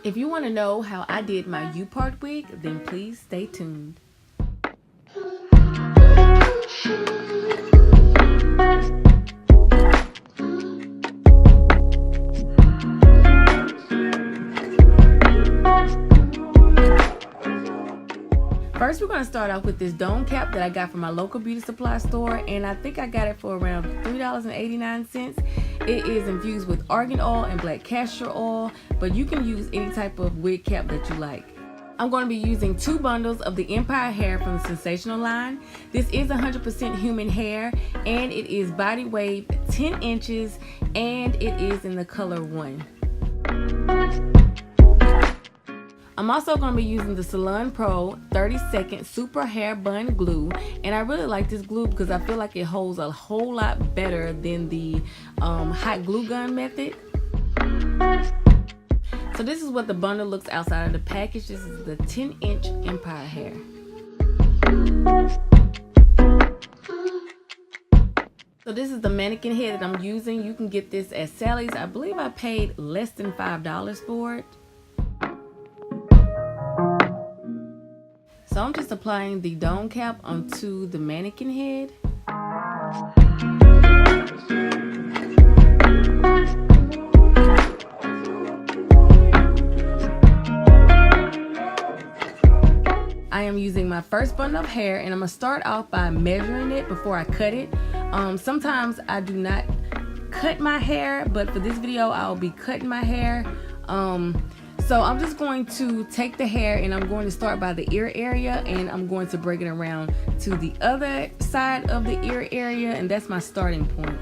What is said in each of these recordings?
If you want to know how I did my U-part wig, then please stay tuned. First, we're going to start off with this dome cap that I got from my local beauty supply store, and I think I got it for around $3.89. It is infused with argan oil and black castor oil, but you can use any type of wig cap that you like. I'm going to be using 2 bundles of the Empire hair from the Sensational line. This is 100% human hair, and it is body wave 10 inches, and it is in the color 1. I'm also going to be using the Salon Pro 30-second super hair bun glue, and I really like this glue because I feel like it holds a whole lot better than the hot glue gun method. So this is what the bundle looks outside of the package. This is the 10-inch Empire hair. So this is the mannequin head that I'm using. You can get this at Sally's. I believe I paid less than $5 for it. So I'm just applying the dome cap onto the mannequin head. I am using my first bundle of hair, and I'm going to start off by measuring it before I cut it. Sometimes I do not cut my hair, but for this video I'll be cutting my hair. So I'm just going to take the hair, and I'm going to start by the ear area, and I'm going to break it around to the other side of the ear area, and that's my starting point.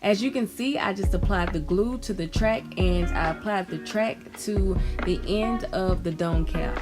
As you can see, I just applied the glue to the track, and I applied the track to the end of the dome cap.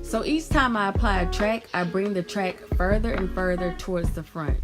So each time I apply a track, I bring the track further and further towards the front.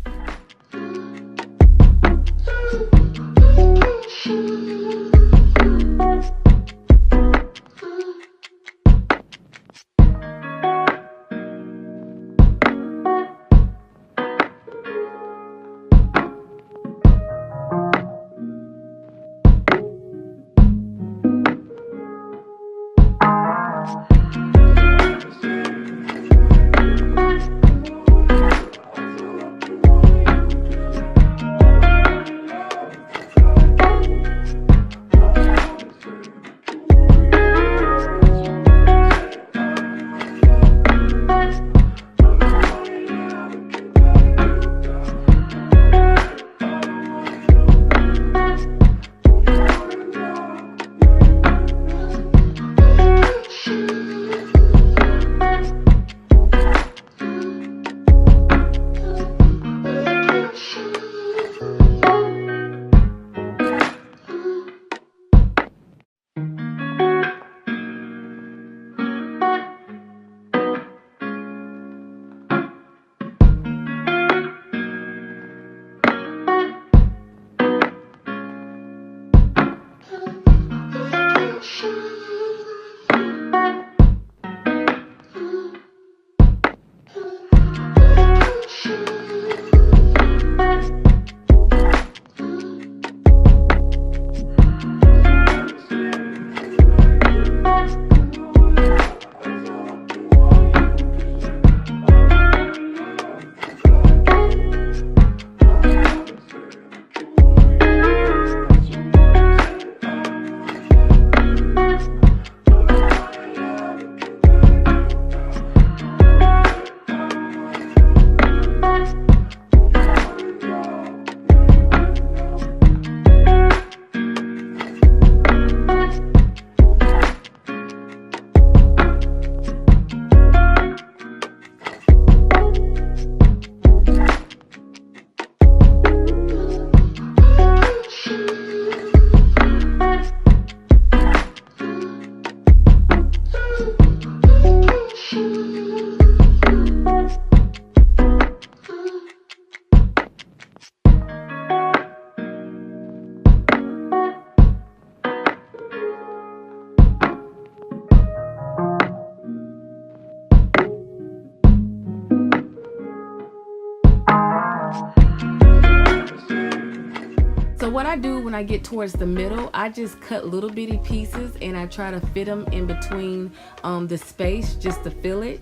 when I get towards the middle, I just cut little bitty pieces and I try to fit them in between the space just to fill it.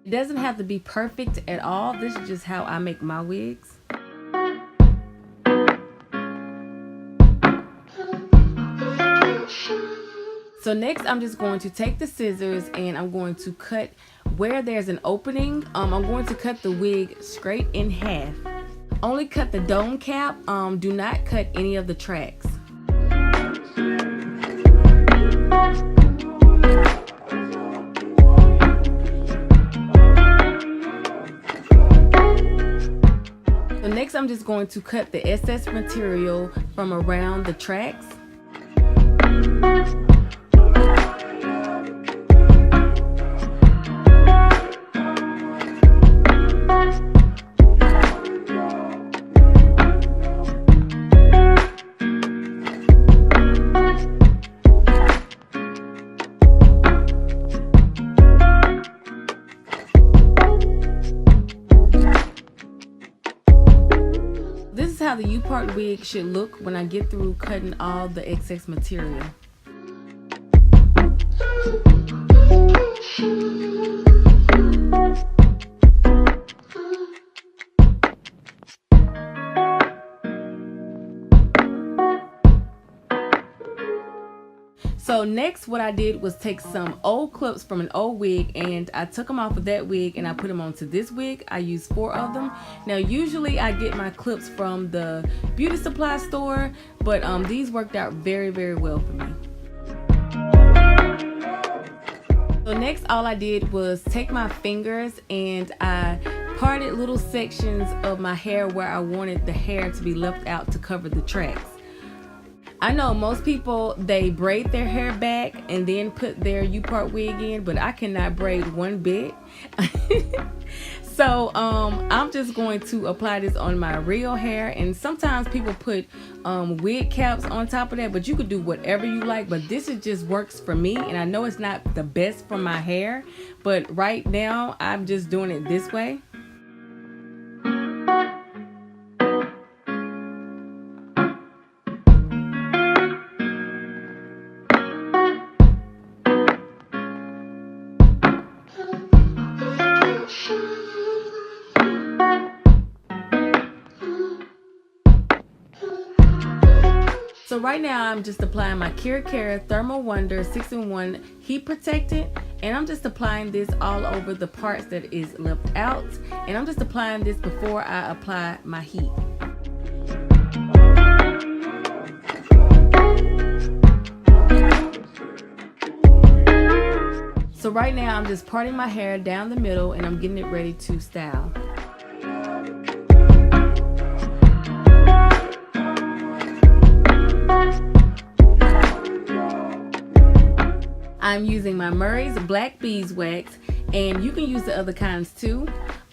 It doesn't have to be perfect at all. This is just how I make my wigs. So next I'm just going to take the scissors and I'm going to cut where there's an opening. I'm going to cut the wig straight in half. Only cut the dome cap. Do not cut any of the tracks. So next I'm just going to cut the excess material from around the tracks. This is how the U-part wig should look when I get through cutting all the excess material. So next what I did was take some old clips from an old wig and I took them off of that wig and I put them onto this wig. I used 4 of them. Now usually I get my clips from the beauty supply store, but these worked out very, very well for me. So next all I did was take my fingers and I parted little sections of my hair where I wanted the hair to be left out to cover the tracks. I know most people, they braid their hair back and then put their U-part wig in, but I cannot braid one bit. So I'm just going to apply this on my real hair, and sometimes people put wig caps on top of that, but you could do whatever you like, but this is just works for me. And I know it's not the best for my hair, but right now I'm just doing it this way. So right now I'm just applying my Kira Thermal Wonder 6-in-1 heat protectant, and I'm just applying this all over the parts that is left out, and I'm just applying this before I apply my heat. So right now I'm just parting my hair down the middle and I'm getting it ready to style. I'm using my Murray's Black Beeswax, and you can use the other kinds too.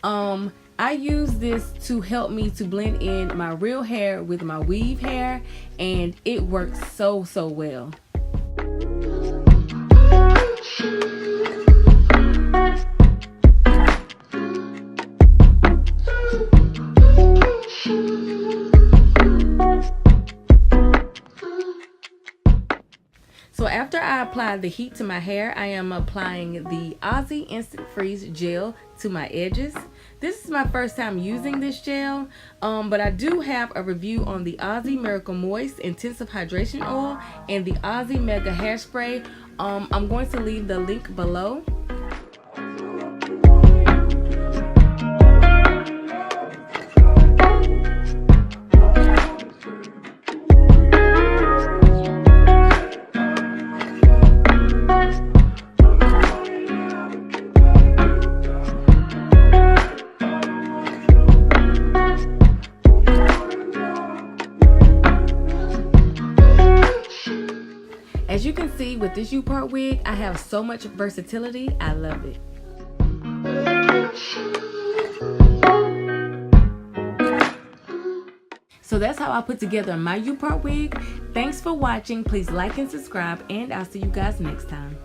I use this to help me to blend in my real hair with my weave hair, and it works so well. So after I apply the heat to my hair, I am applying the Aussie Instant Freeze Gel to my edges. This is my first time using this gel, but I do have a review on the Aussie Miracle Moist Intensive Hydration Oil and the Aussie Mega Hairspray. I'm going to leave the link below. see, with this U-part wig, I have so much versatility. I love it. So that's how I put together my U-part wig. Thanks for watching. Please like and subscribe, and I'll see you guys next time.